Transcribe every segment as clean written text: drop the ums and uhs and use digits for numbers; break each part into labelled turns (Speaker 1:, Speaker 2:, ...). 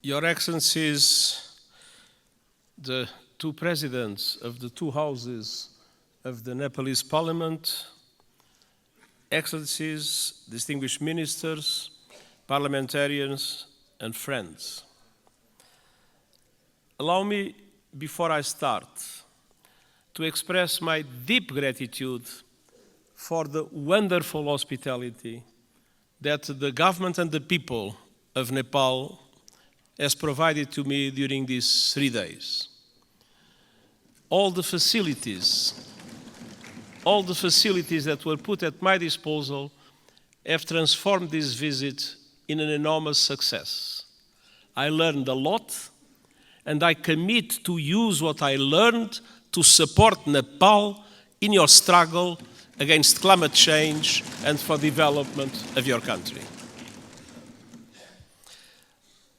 Speaker 1: Your Excellencies, the two presidents of the two houses of the Nepalese Parliament, Excellencies, distinguished ministers, parliamentarians, and friends. Allow me, before I start, to express my deep gratitude for the wonderful hospitality that the government and the people of Nepal has provided to me during these 3 days. All the facilities that were put at my disposal have transformed this visit in an enormous success. I learned a lot, and I commit to use what I learned to support Nepal in your struggle against climate change and for development of your country.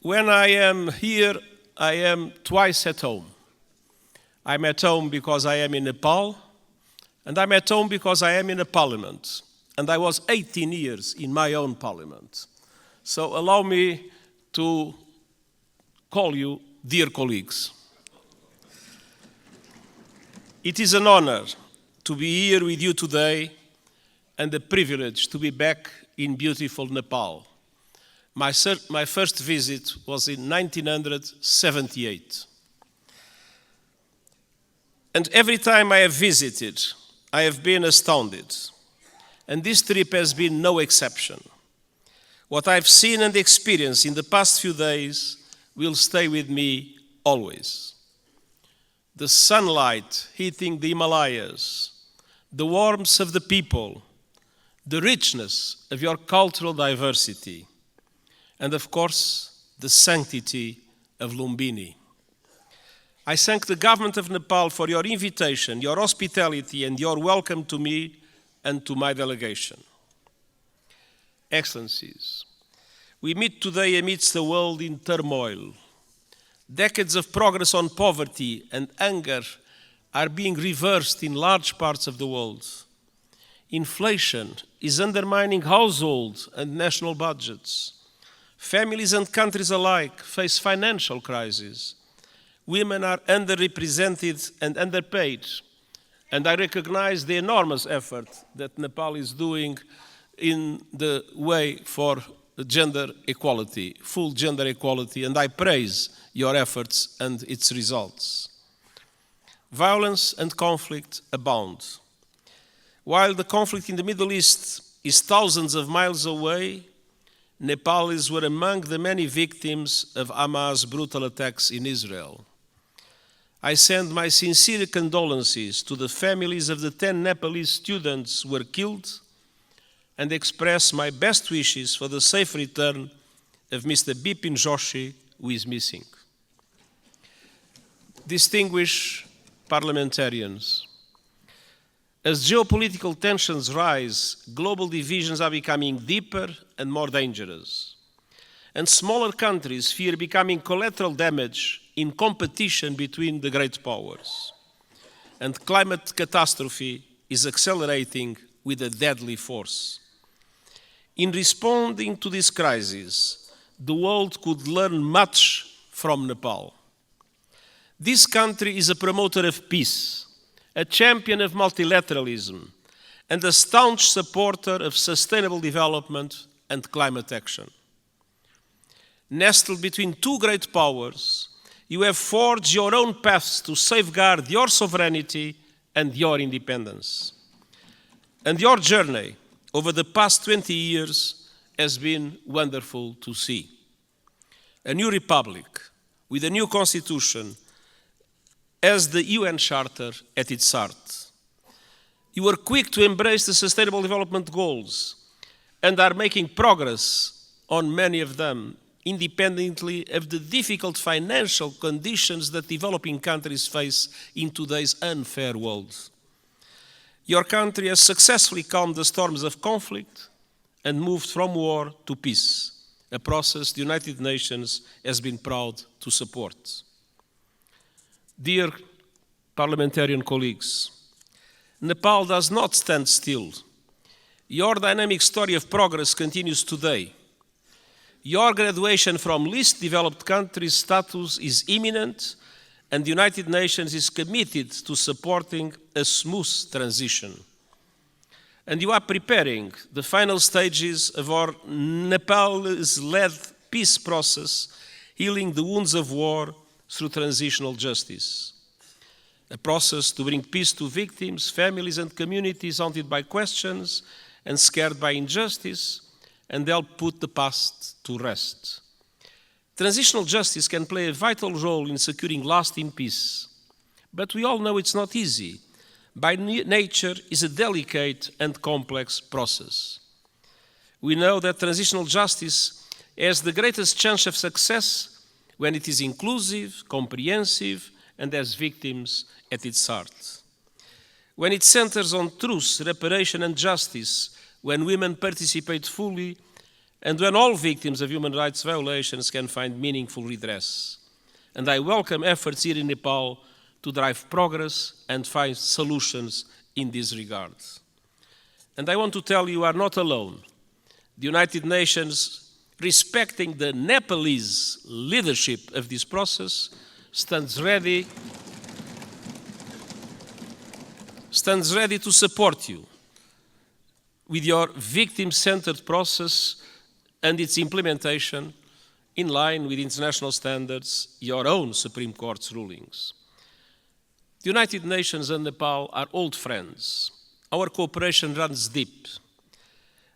Speaker 1: When I am here, I am twice at home. I'm at home because I am in Nepal, and I'm at home because I am in a parliament. And I was 18 years in my own parliament. So allow me to call you dear colleagues. It is an honor to be here with you today and a privilege to be back in beautiful Nepal. My first visit was in 1978. And every time I have visited, I have been astounded. And this trip has been no exception. What I've seen and experienced in the past few days will stay with me always. The sunlight hitting the Himalayas, the warmth of the people, the richness of your cultural diversity, and of course, the sanctity of Lumbini. I thank the government of Nepal for your invitation, your hospitality, and your welcome to me and to my delegation. Excellencies, we meet today amidst a world in turmoil. Decades of progress on poverty and hunger are being reversed in large parts of the world. Inflation is undermining household and national budgets. Families and countries alike face financial crises. Women are underrepresented and underpaid. And I recognize the enormous effort that Nepal is doing in the way for gender equality, full gender equality, and I praise your efforts and its results. Violence and conflict abound. While the conflict in the Middle East is thousands of miles away, Nepalis were among the many victims of Hamas' brutal attacks in Israel. I send my sincere condolences to the families of the 10 Nepalese students who were killed and express my best wishes for the safe return of Mr. Bipin Joshi, who is missing. Distinguished parliamentarians, as geopolitical tensions rise, global divisions are becoming deeper and more dangerous. And smaller countries fear becoming collateral damage in competition between the great powers. And climate catastrophe is accelerating with a deadly force. In responding to this crisis, the world could learn much from Nepal. This country is a promoter of peace, a champion of multilateralism, and a staunch supporter of sustainable development and climate action. Nestled between two great powers, you have forged your own paths to safeguard your sovereignty and your independence. And your journey over the past 20 years has been wonderful to see. A new republic with a new constitution as the UN Charter at its heart. You were quick to embrace the Sustainable Development Goals and are making progress on many of them, independently of the difficult financial conditions that developing countries face in today's unfair world. Your country has successfully calmed the storms of conflict and moved from war to peace, a process the United Nations has been proud to support. Dear parliamentarian colleagues, Nepal does not stand still. Your dynamic story of progress continues today. Your graduation from least developed countries status is imminent, and the United Nations is committed to supporting a smooth transition. And you are preparing the final stages of our Nepal's-led peace process, healing the wounds of war through transitional justice. A process to bring peace to victims, families and communities haunted by questions and scared by injustice, and help put the past to rest. Transitional justice can play a vital role in securing lasting peace, but we all know it's not easy. By nature, is a delicate and complex process. We know that transitional justice has the greatest chance of success when it is inclusive, comprehensive, and has victims at its heart. When it centers on truth, reparation, and justice, when women participate fully, and when all victims of human rights violations can find meaningful redress. And I welcome efforts here in Nepal to drive progress and find solutions in this regard. And I want to tell you are not alone. The United Nations, respecting the Nepalese leadership of this process, stands ready to support you with your victim-centered process and its implementation in line with international standards, your own Supreme Court's rulings. The United Nations and Nepal are old friends. Our cooperation runs deep.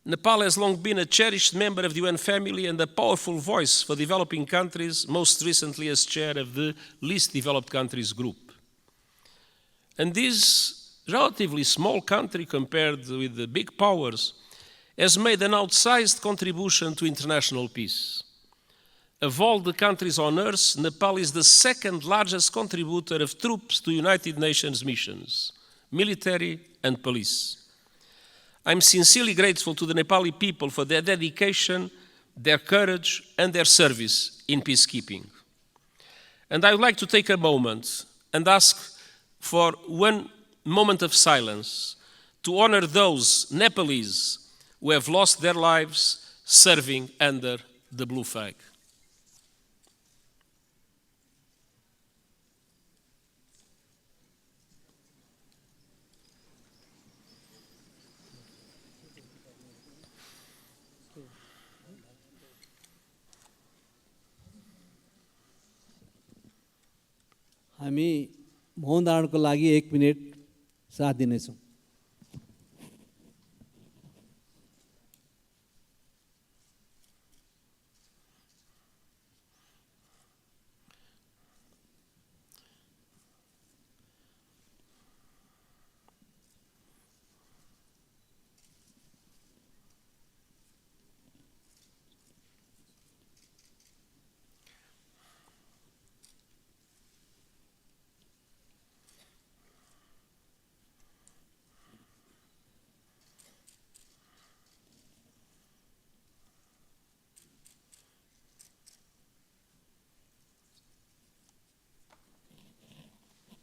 Speaker 1: Nepal has long been a cherished member of the UN family and a powerful voice for developing countries, most recently as chair of the Least Developed Countries Group. And this relatively small country compared with the big powers has made an outsized contribution to international peace. Of all the countries on Earth, Nepal is the second largest contributor of troops to United Nations missions, military and police. I'm sincerely grateful to the Nepali people for their dedication, their courage, and their service in peacekeeping. And I would like to take a moment and ask for one moment of silence to honor those Nepalese who have lost their lives serving under the blue flag.
Speaker 2: हामी मौन धारणको लागि 1 minute साथ दिनेछौँ।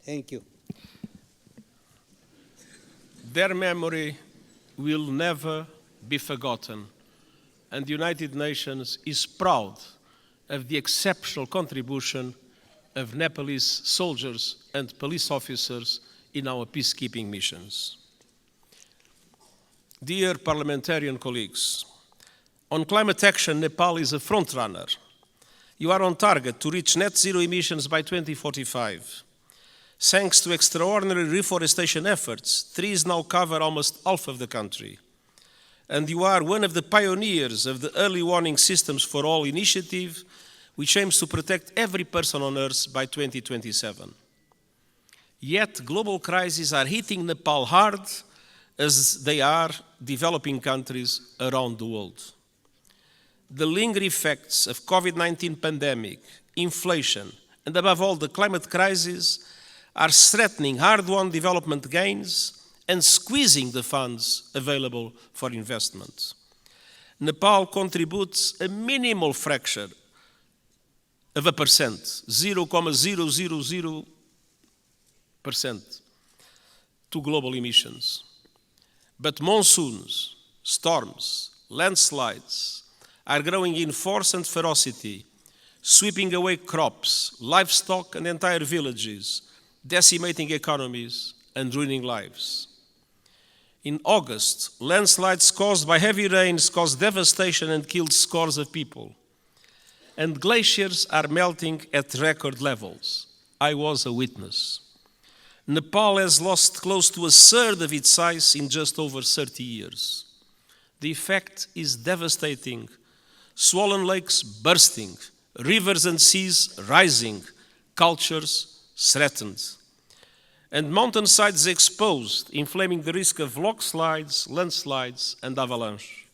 Speaker 2: Thank you.
Speaker 1: Their memory will never be forgotten, and the United Nations is proud of the exceptional contribution of Nepalese soldiers and police officers in our peacekeeping missions. Dear parliamentarian colleagues, on climate action, Nepal is a frontrunner. You are on target to reach net zero emissions by 2045. Thanks to extraordinary reforestation efforts, trees now cover almost half of the country. And you are one of the pioneers of the Early Warning Systems for All initiative, which aims to protect every person on Earth by 2027. Yet, global crises are hitting Nepal hard, as they are developing countries around the world. The lingering effects of COVID-19 pandemic, inflation, and above all the climate crisis are threatening hard-won development gains and squeezing the funds available for investment. Nepal contributes a minimal fraction of a percent, 0.000%, to global emissions. But monsoons, storms, landslides are growing in force and ferocity, sweeping away crops, livestock, and entire villages, decimating economies and ruining lives. In August, landslides caused by heavy rains caused devastation and killed scores of people. And glaciers are melting at record levels. I was a witness. Nepal has lost close to a third of its ice in just over 30 years. The effect is devastating. Swollen lakes bursting, rivers and seas rising, cultures threatened, and mountainsides exposed, inflaming the risk of rockslides, landslides, and avalanche.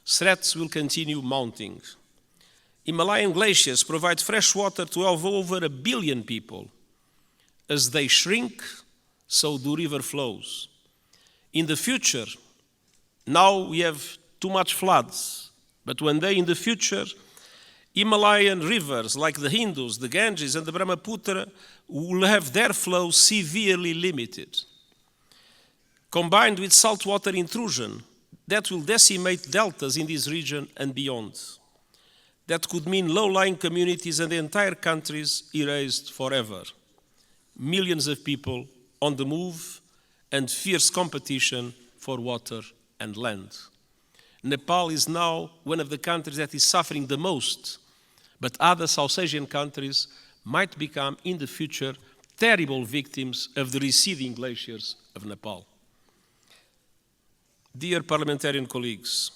Speaker 1: Threats will continue mounting. Himalayan glaciers provide fresh water to over 1 billion people. As they shrink, so do river flows. In the future, now we have too much floods, but one day in the future, Himalayan rivers like the Indus, the Ganges, and the Brahmaputra will have their flow severely limited. Combined with saltwater intrusion, that will decimate deltas in this region and beyond. That could mean low-lying communities and entire countries erased forever. Millions of people on the move and fierce competition for water and land. Nepal is now one of the countries that is suffering the most, but other South Asian countries might become in the future terrible victims of the receding glaciers of Nepal. Dear parliamentarian colleagues,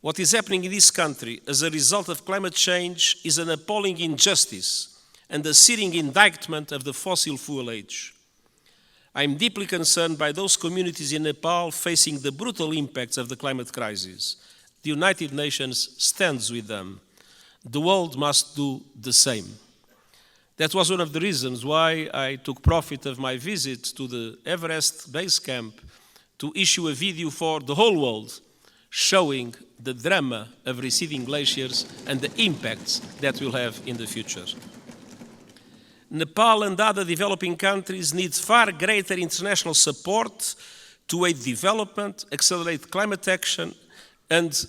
Speaker 1: what is happening in this country as a result of climate change is an appalling injustice and a searing indictment of the fossil fuel age. I am deeply concerned by those communities in Nepal facing the brutal impacts of the climate crisis. The United Nations stands with them. The world must do the same. That was one of the reasons why I took profit of my visit to the Everest base camp to issue a video for the whole world showing the drama of receding glaciers and the impacts that will have in the future. Nepal and other developing countries need far greater international support to aid development, accelerate climate action, and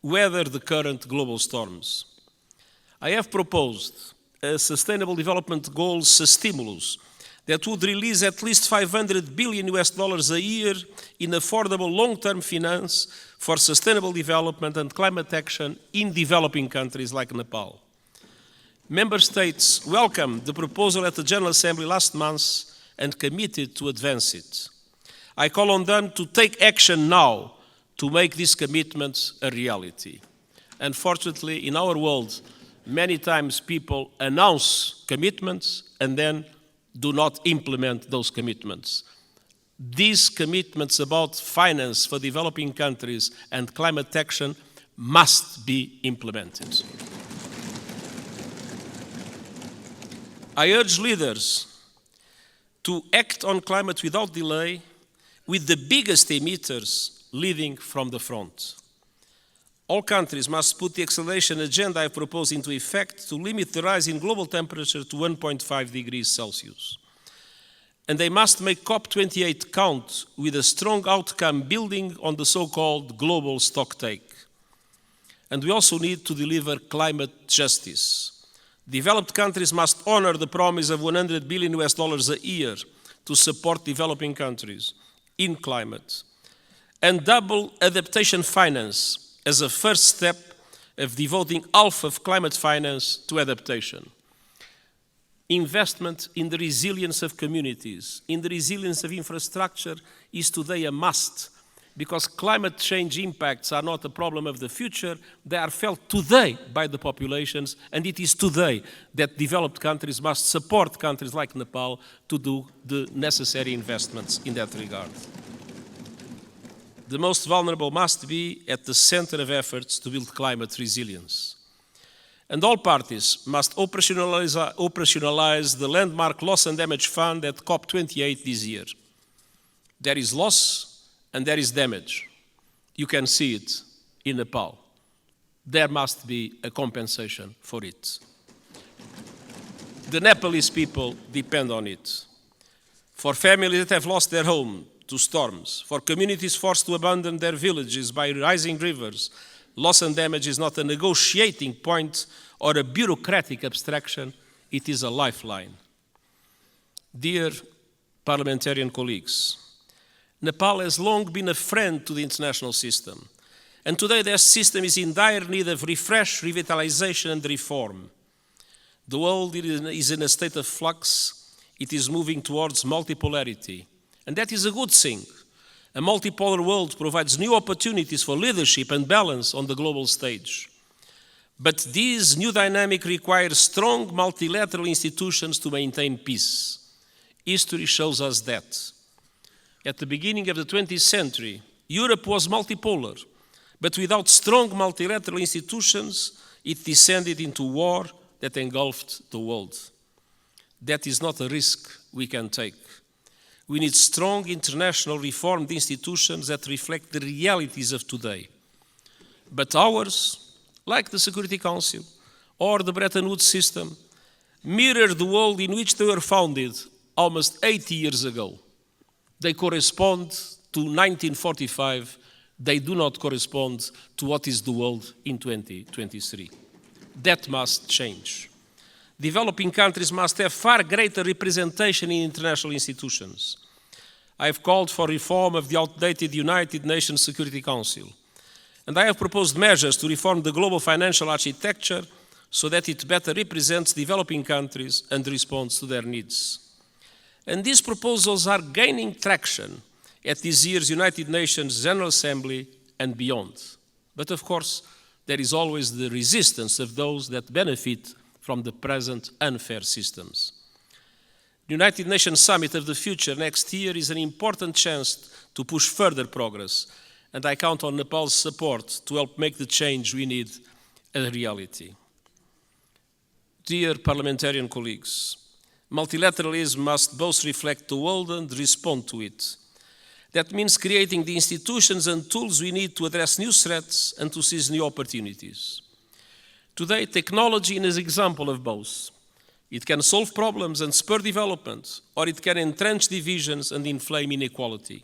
Speaker 1: weather the current global storms. I have proposed a Sustainable Development Goals stimulus that would release at least $500 billion a year in affordable long-term finance for sustainable development and climate action in developing countries like Nepal. Member States welcomed the proposal at the General Assembly last month and committed to advance it. I call on them to take action now to make these commitments a reality. Unfortunately, in our world, many times people announce commitments and then do not implement those commitments. These commitments about finance for developing countries and climate action must be implemented. I urge leaders to act on climate without delay, with the biggest emitters leading from the front. All countries must put the acceleration agenda I propose into effect to limit the rise in global temperature to 1.5 degrees Celsius. And they must make COP28 count with a strong outcome building on the so-called global stocktake. And we also need to deliver climate justice. Developed countries must honor the promise of $100 billion a year to support developing countries in climate, and double adaptation finance as a first step of devoting half of climate finance to adaptation. Investment in the resilience of communities, in the resilience of infrastructure is today a must, because climate change impacts are not a problem of the future, they are felt today by the populations, and it is today that developed countries must support countries like Nepal to do the necessary investments in that regard. The most vulnerable must be at the center of efforts to build climate resilience. And all parties must operationalize the landmark loss and damage fund at COP28 this year. There is loss and there is damage. You can see it in Nepal. There must be a compensation for it. The Nepalese people depend on it. For families that have lost their home to storms, for communities forced to abandon their villages by rising rivers, Loss and damage is not a negotiating point or a bureaucratic abstraction, it is a lifeline. Dear parliamentarian colleagues, Nepal has long been a friend to the international system, and today their system is in dire need of refresh, revitalization and reform. The world is in a state of flux. It is moving towards multipolarity, and that is a good thing. A multipolar world provides new opportunities for leadership and balance on the global stage. But this new dynamic requires strong multilateral institutions to maintain peace. History shows us that. At the beginning of the 20th century, Europe was multipolar, but without strong multilateral institutions, it descended into war that engulfed the world. That is not a risk we can take. We need strong international reformed institutions that reflect the realities of today. But ours, like the Security Council or the Bretton Woods system, mirror the world in which they were founded almost 80 years ago. They correspond to 1945. They do not correspond to what is the world in 2023. That must change. Developing countries must have far greater representation in international institutions. I have called for reform of the outdated United Nations Security Council, and I have proposed measures to reform the global financial architecture so that it better represents developing countries and responds to their needs. And these proposals are gaining traction at this year's United Nations General Assembly and beyond. But of course, there is always the resistance of those that benefit from the present unfair systems. The United Nations Summit of the Future next year is an important chance to push further progress, and I count on Nepal's support to help make the change we need a reality. Dear parliamentarian colleagues, multilateralism must both reflect the world and respond to it. That means creating the institutions and tools we need to address new threats and to seize new opportunities. Today, technology is an example of both. It can solve problems and spur development, or it can entrench divisions and inflame inequality.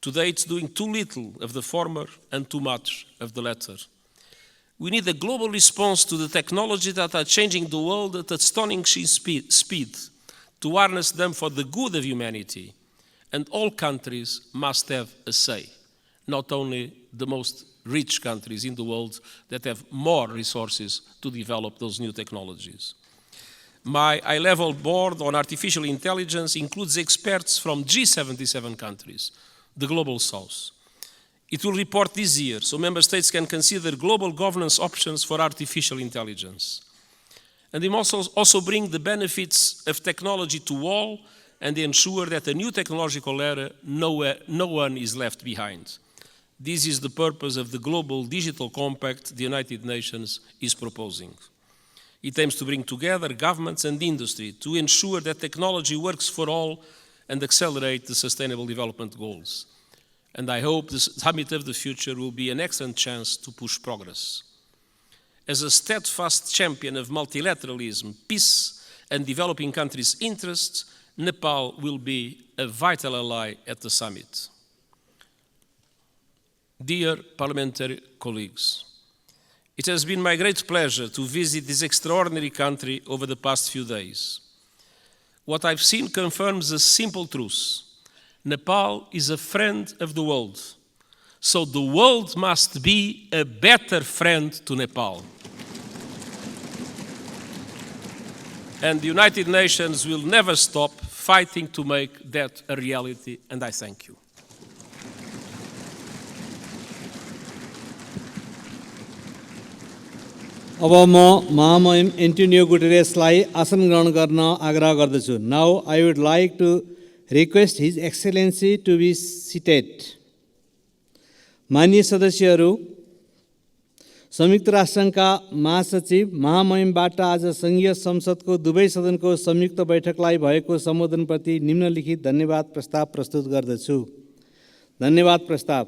Speaker 1: Today, it's doing too little of the former and too much of the latter. We need a global response to the technologies that are changing the world at astonishing speed, to harness them for the good of humanity. And all countries must have a say, not only the most rich countries in the world that have more resources to develop those new technologies. My high-level board on artificial intelligence includes experts from G77 countries, the Global South. It will report this year, so member states can consider global governance options for artificial intelligence. And it must also bring the benefits of technology to all and ensure that a new technological era, no one is left behind. This is the purpose of the Global Digital Compact the United Nations is proposing. It aims to bring together governments and industry to ensure that technology works for all and accelerate the Sustainable Development Goals. And I hope the Summit of the Future will be an excellent chance to push progress. As a steadfast champion of multilateralism, peace, and developing countries' interests, Nepal will be a vital ally at the summit. Dear parliamentary colleagues, it has been my great pleasure to visit this extraordinary country over the past few days. What I've seen confirms a simple truth. Nepal is a friend of the world, so the world must be a better friend to Nepal. And the United Nations will never stop fighting to make that a reality, and I thank you.
Speaker 2: अब म महामहिम Antonio गुटेरेसलाई आसन ग्रहण गर्न आग्रह गर्दछु. Now I would like to request his excellency to be seated. माननीय सदस्यहरू, संयुक्त राष्ट्रसङ्घका महासचिव महामहिमबाट आज सङ्घीय संसदको दुवै सदनको संयुक्त बैठकलाई भएको सम्बोधनप्रति निम्नलिखित धन्यवाद प्रस्ताव प्रस्तुत गर्दछु. धन्यवाद प्रस्ताव.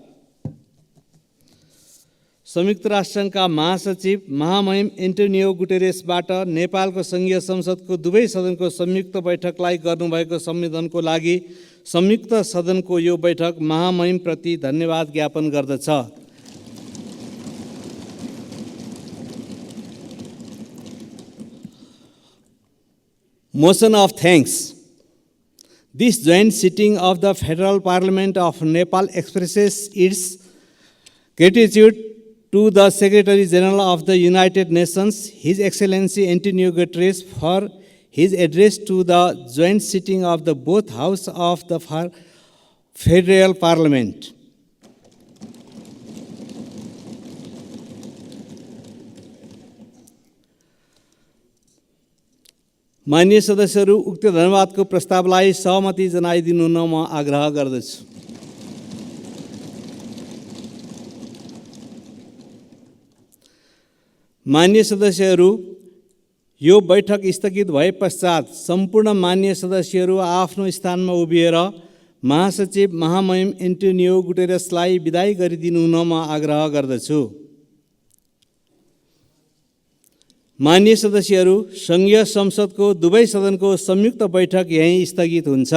Speaker 2: संयुक्त राष्ट्रसङ्घका महासचिव महामहिम एन्टोनियो गुटेरेसबाट नेपालको सङ्घीय संसदको दुवै सदनको संयुक्त बैठकलाई गर्नुभएको सम्बोधनको लागि संयुक्त सदनको यो बैठक महामहिमप्रति धन्यवाद ज्ञापन गर्दछ. Motion of thanks. This joint sitting of the Federal Parliament of Nepal expresses its gratitude to the Secretary General of the United Nations, His Excellency Antonio Guterres, for his address to the joint sitting of the both House of the Federal Parliament. माननीय सदस्यहरू, उक्त धन्यवादको प्रस्तावलाई सहमति जनाइदिनु हुन म आग्रह गर्दछु। माननीय सदस्यहरू, यो बैठक स्थगित भए पश्चात सम्पूर्ण माननीय सदस्यहरू आफ्नो स्थानमा उभिएर महासचिव महामहिम एन्टोनियो गुटेरेसलाई बिदाई गरिदिनु हुन म आग्रह गर्दछु। माननीय सदस्यहरू, संघीय संसदको दुवै सदनको संयुक्त बैठक यही स्थगित हुन्छ।